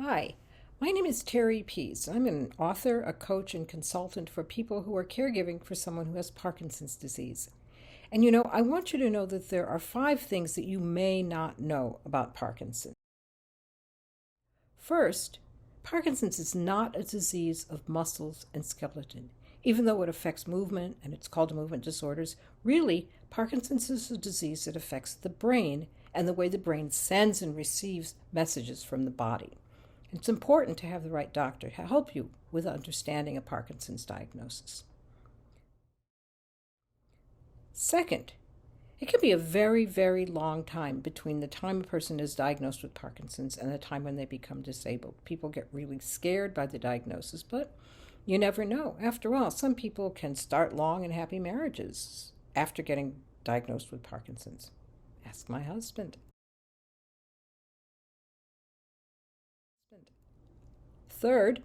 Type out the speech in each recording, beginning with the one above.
Hi, my name is Terry Pease. I'm an author, a coach, and consultant for people who are caregiving for someone who has Parkinson's disease. And I want you to know that there are 5 things that you may not know about Parkinson's. First, Parkinson's is not a disease of muscles and skeleton. Even though it affects movement and it's called movement disorders, really, Parkinson's is a disease that affects the brain and the way the brain sends and receives messages from the body. It's important to have the right doctor to help you with understanding a Parkinson's diagnosis. Second, it can be a very, very long time between the time a person is diagnosed with Parkinson's and the time when they become disabled. People get really scared by the diagnosis, but you never know. After all, some people can start long and happy marriages after getting diagnosed with Parkinson's. Ask my husband. Third,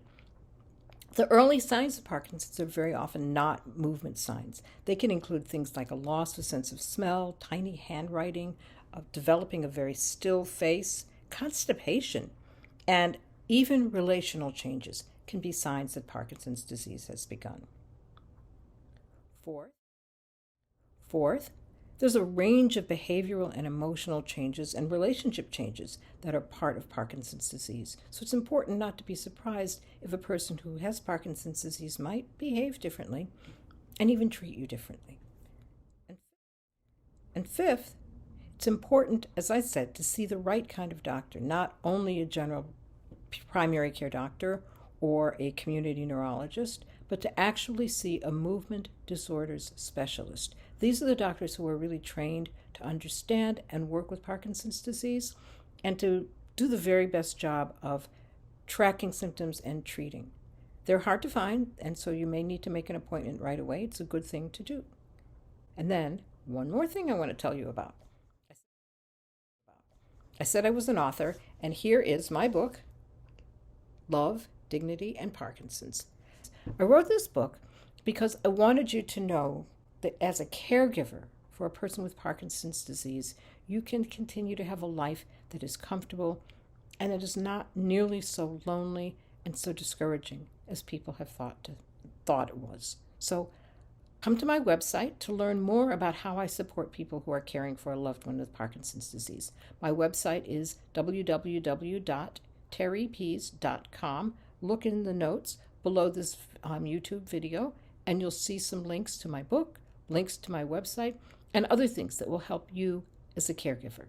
the early signs of Parkinson's are very often not movement signs. They can include things like a loss of sense of smell, tiny handwriting, developing a very still face, constipation, and even relational changes can be signs that Parkinson's disease has begun. Fourth, there's a range of behavioral and emotional changes and relationship changes that are part of Parkinson's disease. So it's important not to be surprised if a person who has Parkinson's disease might behave differently and even treat you differently. And fifth, it's important, as I said, to see the right kind of doctor, not only a general primary care doctor or a community neurologist, but to actually see a movement disorders specialist. These are the doctors who are really trained to understand and work with Parkinson's disease and to do the very best job of tracking symptoms and treating. They're hard to find, and so you may need to make an appointment right away. It's a good thing to do. And then, one more thing I want to tell you about. I said I was an author, and here is my book, Love, Dignity, and Parkinson's. I wrote this book because I wanted you to know that as a caregiver for a person with Parkinson's disease, you can continue to have a life that is comfortable and that is not nearly so lonely and so discouraging as people have thought it was. So come to my website to learn more about how I support people who are caring for a loved one with Parkinson's disease. My website is www.terrypease.com. Look in the notes below this YouTube video, and you'll see some links to my book, links to my website, and other things that will help you as a caregiver.